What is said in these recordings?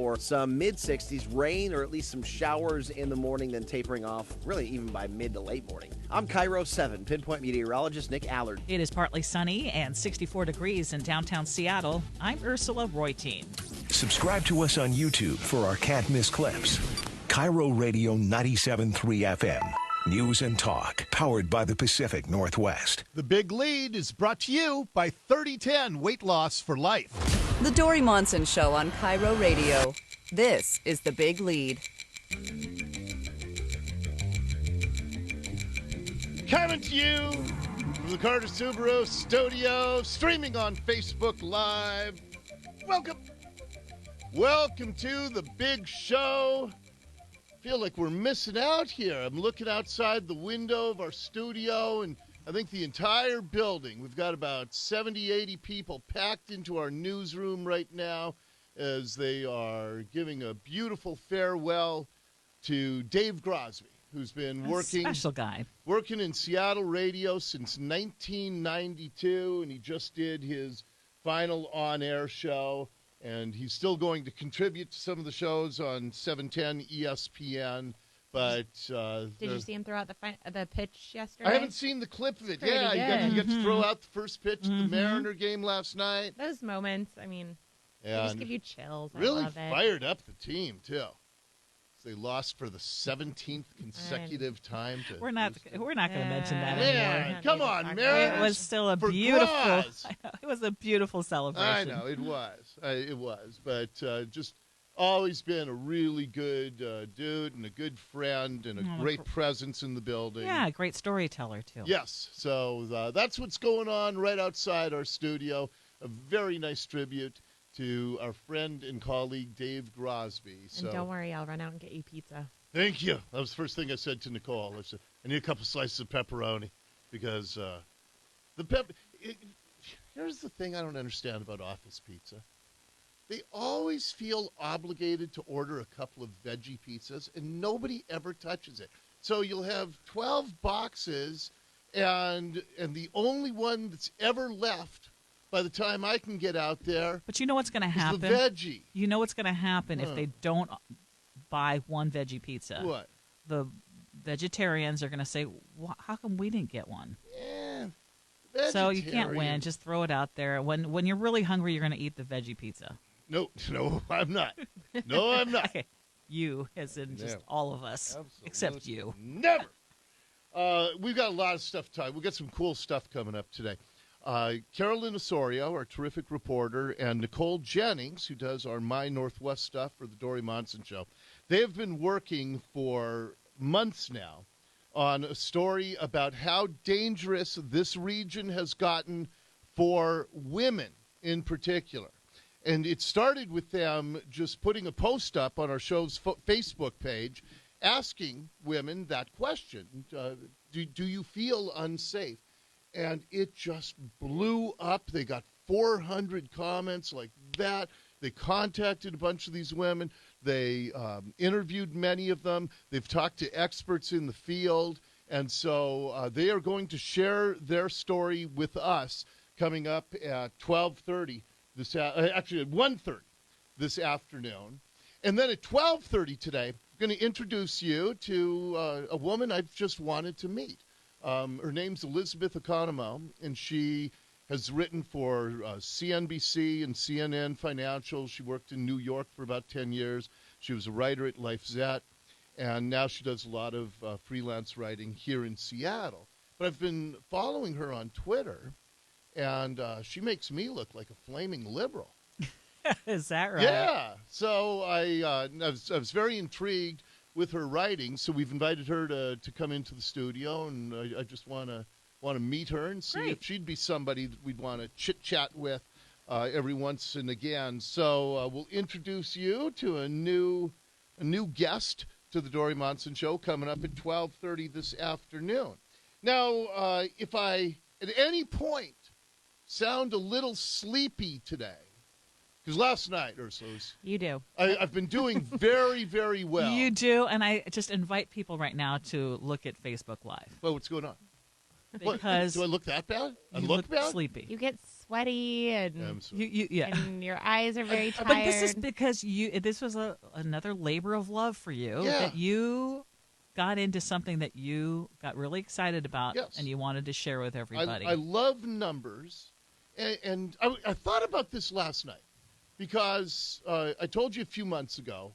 for some mid-60s, rain or at least some showers in the morning, then tapering off really even by mid to late morning. I'm KIRO 7 Pinpoint meteorologist Nick Allard. It is partly sunny and 64 degrees in downtown Seattle. I'm Ursula Royteen. Subscribe to us on YouTube for our can't-miss clips. KIRO Radio 97.3 FM. News and talk, powered by the Pacific Northwest. The Big Lead is brought to you by 3010 Weight Loss for Life. The Dori Monson Show on KIRO Radio. This is The Big Lead. Coming to you from the Carter Subaru studio, streaming on Facebook Live. Welcome to the big show. Feel like we're missing out here. I'm looking outside the window of our studio, and I think the entire building, we've got about 70, 80 people packed into our newsroom right now as they are giving a beautiful farewell to Dave Grosby, who's been Special guy. working in Seattle radio since 1992, and he just did his final on-air show. And he's still going to contribute to some of the shows on 710 ESPN. But did you see him throw out the pitch yesterday? I haven't seen the clip of it. Pretty Yeah, he got to throw out the first pitch at the Mariner game last night. Those moments, I mean, they just give you chills. Really I love it. fired up the team, too. They lost for the 17th consecutive time. We're not going to mention that Man, anymore. come on, Mariners. It was still a beautiful. Graz. I know, it was a beautiful celebration. I know it was, but just always been a really good dude and a good friend and a great presence in the building. Yeah, great storyteller too. Yes, so that's what's going on right outside our studio. A very nice tribute to our friend and colleague Dave Grosby. So, and don't worry, I'll run out and get you pizza. Thank you. That was the first thing I said to Nicole. I said, I need a couple slices of pepperoni because here's the thing I don't understand about office pizza. They always feel obligated to order a couple of veggie pizzas, and nobody ever touches it. So you'll have 12 boxes, and the only one that's ever left by the time I can get out there, but you know what's going to happen? The veggie. You know what's going to happen if they don't buy one veggie pizza? What? The vegetarians are going to say, "How come we didn't get one?" Yeah. So you can't win. Just throw it out there. When you're really hungry, you're going to eat the veggie pizza. No, I'm not. No, I'm not. Okay. You, as in just all of us, except you. Never. We've got a lot of stuff to talk. We've got some cool stuff coming up today. Carolyn Osorio, our terrific reporter, and Nicole Jennings, who does our My Northwest stuff for the Dori Monson Show, they have been working for months now on a story about how dangerous this region has gotten for women in particular. And it started with them just putting a post up on our show's Facebook page asking women that question, do you feel unsafe? And it just blew up. They got 400 comments like that. They contacted a bunch of these women. They interviewed many of them. They've talked to experts in the field. And so they are going to share their story with us coming up at 12:30. Actually, at 1:30 this afternoon. And then at 12:30 today, I'm going to introduce you to a woman I've just wanted to meet. Her name's Elizabeth Economo, and she has written for CNBC and CNN Financial. She worked in New York for about 10 years. She was a writer at LifeZette, and now she does a lot of freelance writing here in Seattle. But I've been following her on Twitter, and she makes me look like a flaming liberal. Is that right? Yeah. So I was very intrigued with her writing, so we've invited her to come into the studio, and I just want to meet her and see if she'd be somebody that we'd want to chit-chat with every once and again. So we'll introduce you to a new guest to the Dori Monson Show coming up at 12:30 this afternoon. Now, if I at any point sound a little sleepy today, because last night, Ursula, you do. I've been doing very, very well. You do, and I just invite people right now to look at Facebook Live. Well, what's going on? Because do I look that bad? I you look bad? sleepy. You get sweaty and and your eyes are very tired. But this is because this was another labor of love for you, that you got into something that you got really excited about and you wanted to share with everybody. I love numbers, and I thought about this last night because I told you a few months ago,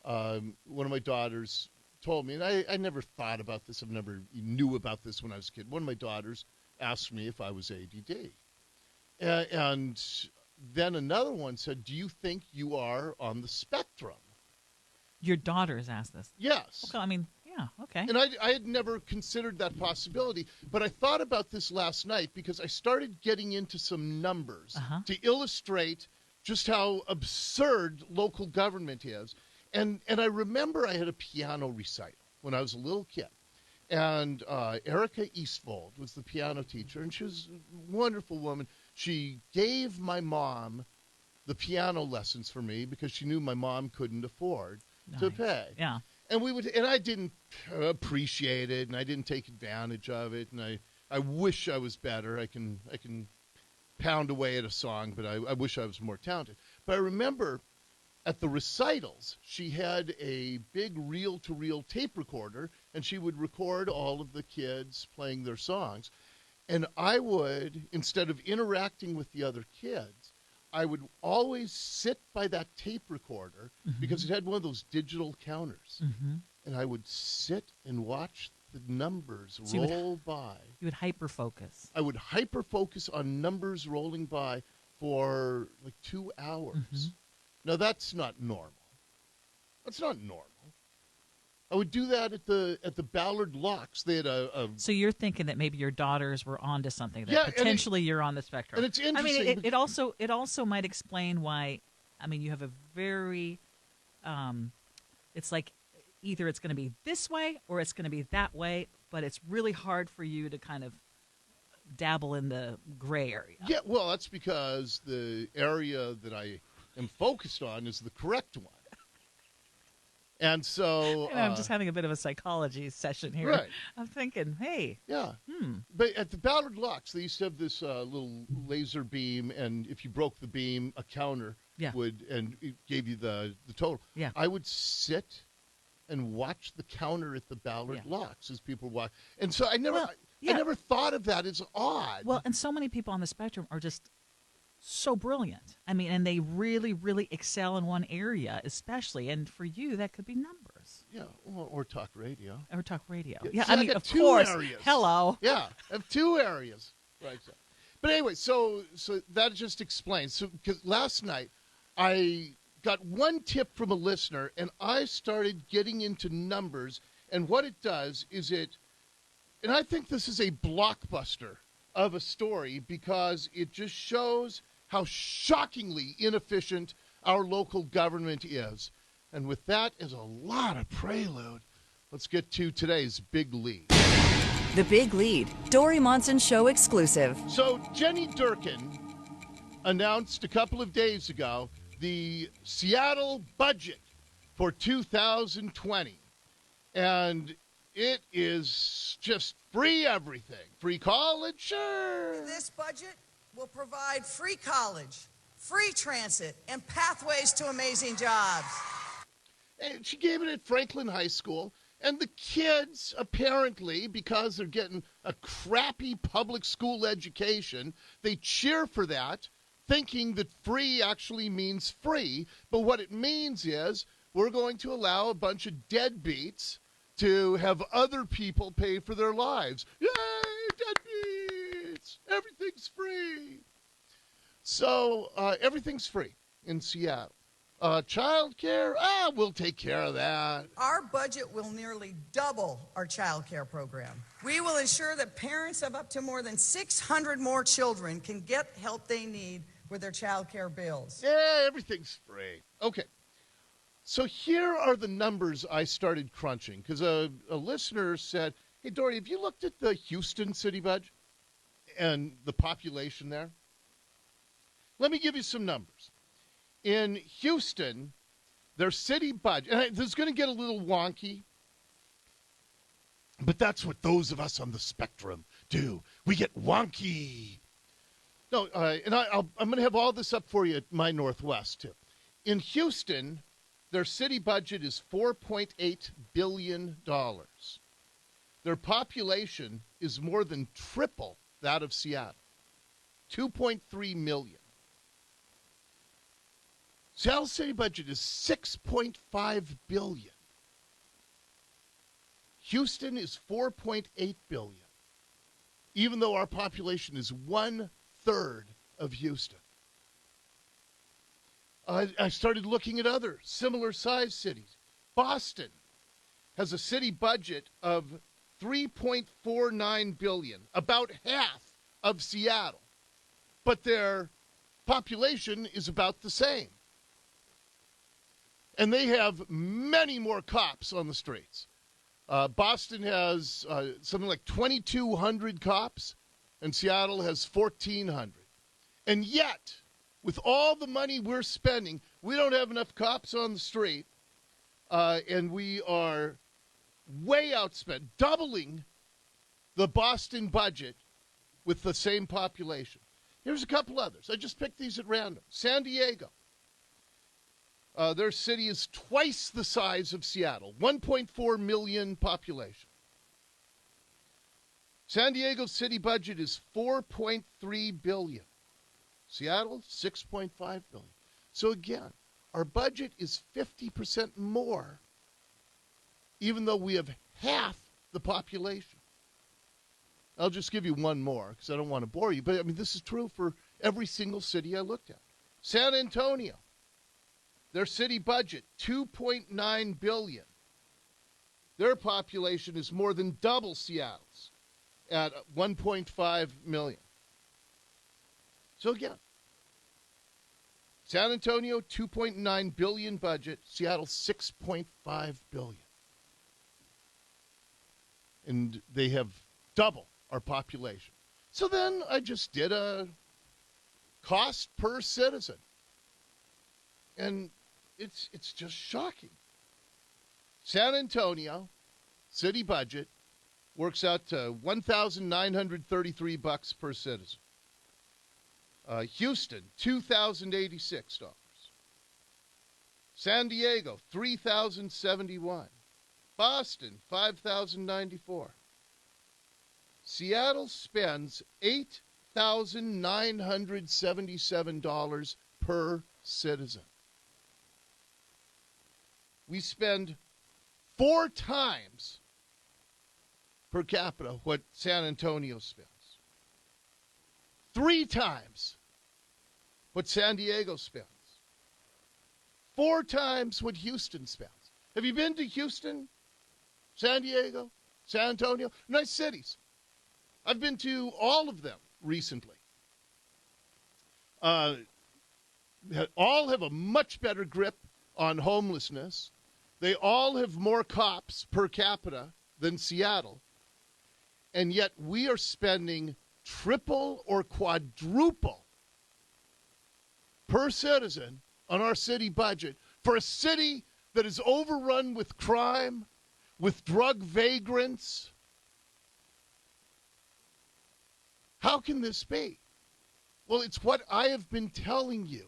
one of my daughters told me, and I never thought about this, I've never knew about this when I was a kid. One of my daughters asked me if I was ADD. And then another one said, do you think you are on the spectrum? Your daughters asked this? Yes. Okay, I mean, yeah, okay. And I had never considered that possibility, but I thought about this last night because I started getting into some numbers to illustrate just how absurd local government is. And I remember I had a piano recital when I was a little kid. And Erica Eastfold was the piano teacher, and she was a wonderful woman. She gave my mom the piano lessons for me because she knew my mom couldn't afford to pay. Yeah. And I didn't appreciate it, and I didn't take advantage of it, and I wish I was better. I can pound away at a song, but I wish I was more talented. But I remember at the recitals, she had a big reel-to-reel tape recorder, and she would record all of the kids playing their songs. And I would, instead of interacting with the other kids, I would always sit by that tape recorder because it had one of those digital counters. And I would sit and watch the numbers roll by. You would hyper-focus. I would hyper-focus on numbers rolling by for like 2 hours. Now, that's not normal. That's not normal. I would do that at the Ballard Locks. They had a So you're thinking that maybe your daughters were onto something, that potentially you're on the spectrum. And it's interesting. I mean, it also might explain why, I mean, you have a very, it's like either it's going to be this way or it's going to be that way, but it's really hard for you to kind of dabble in the gray area. Yeah, well, that's because the area that I am focused on is the correct one. And so I'm just having a bit of a psychology session here. Right. I'm thinking, hey. Yeah. But at the Ballard Locks, they used to have this little laser beam, and if you broke the beam, a counter would, and it gave you the total. Yeah. I would sit and watch the counter at the Ballard Locks as people walk. And so I never thought of that as odd. Well, and so many people on the spectrum are just so brilliant. I mean, and they really, really excel in one area, especially. And for you, that could be numbers. Yeah, or talk radio. Or talk radio. Yeah, Yeah, see, I I mean, got of two course. areas. Hello. Yeah, I have 2 areas. Right. But anyway, so that just explains. So because last night I got one tip from a listener, and I started getting into numbers. And what it does is and I think this is a blockbuster of a story because it just shows how shockingly inefficient our local government is. And with that as a lot of prelude, let's get to today's Big Lead. The Big Lead, Dori Monson Show exclusive. So Jenny Durkin announced a couple of days ago the Seattle budget for 2020. And it is just free everything. Free college, sure. This budget will provide free college, free transit, and pathways to amazing jobs. And she gave it at Franklin High School. And the kids, apparently, because they're getting a crappy public school education, they cheer for that, thinking that free actually means free. But what it means is we're going to allow a bunch of deadbeats to have other people pay for their lives. Yay, deadbeats! Everything's free. So everything's free in Seattle. Child care, we'll take care of that. Our budget will nearly double our child care program. We will ensure that parents of up to more than 600 more children can get help they need with their child care bills. Yeah, everything's free. Okay. So here are the numbers I started crunching, because a listener said, hey, Dori, have you looked at the Houston city budget and the population there? Let me give you some numbers. In Houston, their city budget, and this is going to get a little wonky, but that's what those of us on the spectrum do. We get wonky. No, and I'm going to have all this up for you at My Northwest, too. In Houston, their city budget is $4.8 billion. Their population is more than triple that of Seattle, 2.3 million. Seattle's city budget is $6.5 billion. Houston is $4.8 billion, even though our population is 1/3 of Houston. I started looking at other similar-sized cities. Boston has a city budget of $3.49 billion, about half of Seattle, but their population is about the same. And they have many more cops on the streets. Boston has something like 2,200 cops, and Seattle has 1,400. And yet, with all the money we're spending, we don't have enough cops on the street, and we are way outspent, doubling the Boston budget with the same population. Here's a couple others. I just picked these at random. San Diego. Their city is twice the size of Seattle, 1.4 million population. San Diego's city budget is $4.3 billion. Seattle, $6.5 billion. So again, our budget is 50% more, even though we have half the population. I'll just give you one more because I don't want to bore you, but I mean, this is true for every single city I looked at. San Antonio. Their city budget, $2.9 billion. Their population is more than double Seattle's at 1.5 million. So again, San Antonio, $2.9 billion budget. Seattle, $6.5 billion. And they have double our population. So then I just did a cost per citizen. And it's just shocking. San Antonio city budget works out to $1,933 per citizen. Houston, $2,086. San Diego, $3,071. Boston, $5,094. Seattle spends $8,977 per citizen. We spend 4 times per capita what San Antonio spends. 3 times what San Diego spends. 4 times what Houston spends. Have you been to Houston, San Diego, San Antonio? Nice cities. I've been to all of them recently. All have a much better grip on homelessness. They all have more cops per capita than Seattle. And yet we are spending triple or quadruple per citizen on our city budget for a city that is overrun with crime, with drug vagrants. How can this be? Well, it's what I have been telling you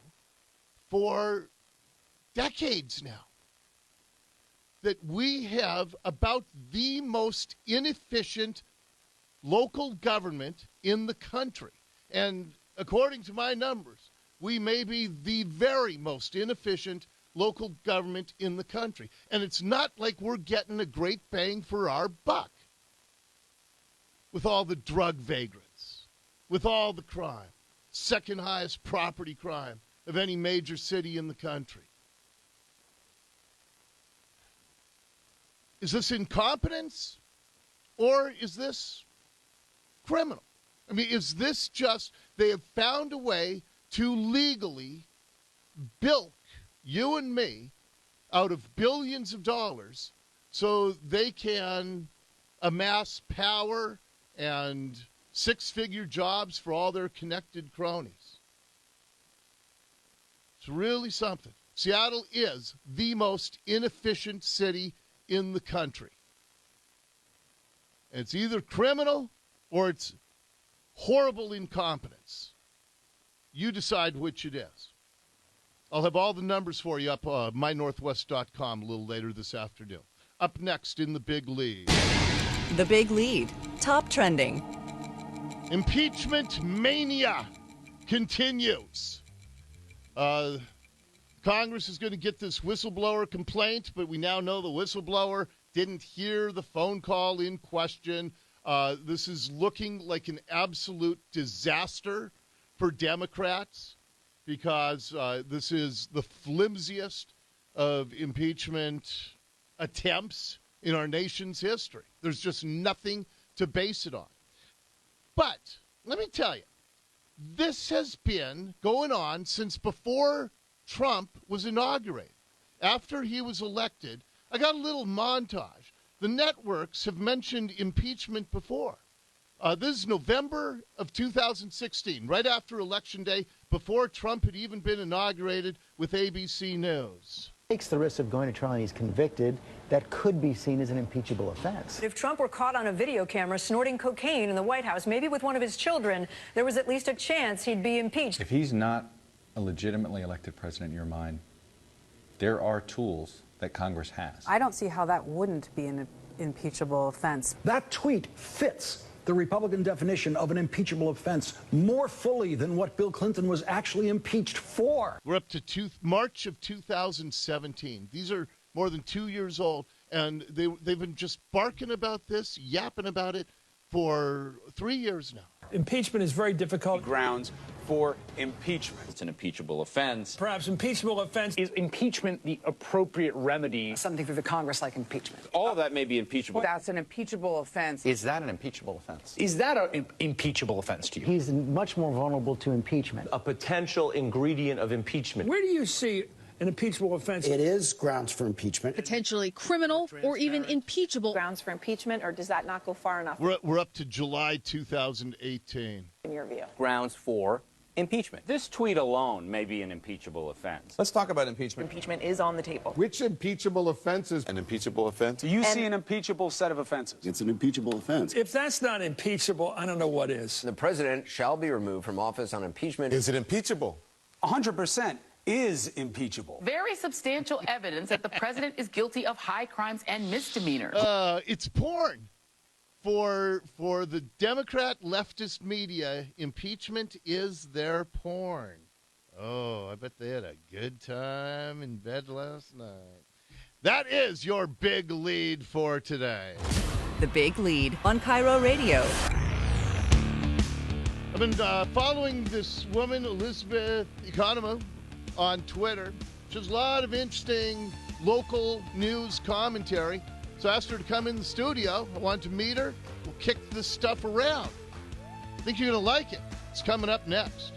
for decades now, that we have about the most inefficient local government in the country. And according to my numbers, we may be the very most inefficient local government in the country. And it's not like we're getting a great bang for our buck with all the drug vagrants, with all the crime, second highest property crime of any major city in the country. Is this incompetence or is this criminal? I mean, is this just they have found a way to legally bilk you and me out of billions of dollars so they can amass power and 6-figure jobs for all their connected cronies? It's really something. Seattle is the most inefficient city in the country. And it's either criminal or it's horrible incompetence. You decide which it is. I'll have all the numbers for you up mynorthwest.com a little later this afternoon. Up next in the Big Lead. The Big Lead. Top trending. Impeachment mania continues. Congress is going to get this whistleblower complaint, but we now know the whistleblower didn't hear the phone call in question. This is looking like an absolute disaster for Democrats because this is the flimsiest of impeachment attempts in our nation's history. There's just nothing to base it on. But let me tell you, this has been going on since before Trump was inaugurated. After he was elected, I got a little montage. The networks have mentioned impeachment before. This is November of 2016, right after Election Day, before Trump had even been inaugurated with ABC News. Takes the risk of going to trial and he's convicted, that could be seen as an impeachable offense. If Trump were caught on a video camera snorting cocaine in the White House, maybe with one of his children, there was at least a chance he'd be impeached. If he's not a legitimately elected president in your mind, there are tools that Congress has. I don't see how that wouldn't be an impeachable offense. That tweet fits the Republican definition of an impeachable offense more fully than what Bill Clinton was actually impeached for. We're up to March of 2017. These are more than 2 years old, and they've been just barking about this, yapping about it for 3 years now. Impeachment is very difficult. Grounds for impeachment. It's an impeachable offense. Perhaps impeachable offense. Is impeachment the appropriate remedy? Something through the Congress like impeachment. All of that may be impeachable. That's an impeachable offense. Is that an impeachable offense? Is that an impeachable offense to you? He's much more vulnerable to impeachment. A potential ingredient of impeachment. Where do you see an impeachable offense? It is grounds for impeachment. Potentially criminal or even impeachable. Grounds for impeachment, or does that not go far enough? We're up to July 2018. In your view? Grounds for impeachment. This tweet alone may be an impeachable offense. Let's talk about impeachment. Impeachment is on the table. Which impeachable offense is An impeachable offense? Do you see an impeachable set of offenses? It's an impeachable offense. If that's not impeachable, I don't know what is. The president shall be removed from office on impeachment. Is it impeachable? 100% is impeachable. Very substantial evidence that the president is guilty of high crimes and misdemeanors. It's porn. For the Democrat leftist media, impeachment is their porn. Oh, I bet they had a good time in bed last night. That is your Big Lead for today. The Big Lead on KIRO Radio. I've been following this woman, Elizabeth Economou, on Twitter. She has a lot of interesting local news commentary. So I asked her to come in the studio. I wanted to meet her. We'll kick this stuff around. I think you're going to like it. It's coming up next.